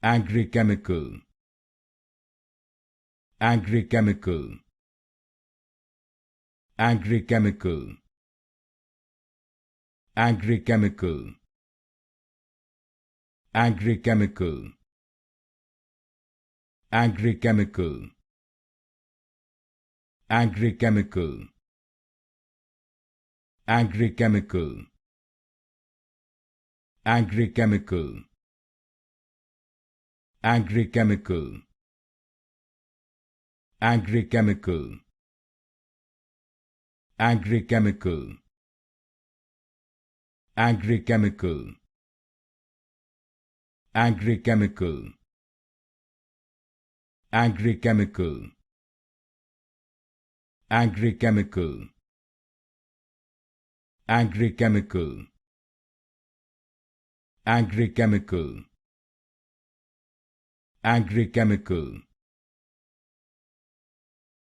Agrichemical, Agrichemical, Agrichemical, Agrichemical, Agrichemical, Agrichemical, Agrichemical, Agrichemical, Agrichemical, Agrichemical, Agrichemical, Agrichemical, Agrichemical, Agrichemical, Agrichemical, Agrichemical, Agrichemical, Agrichemical, Agrichemical,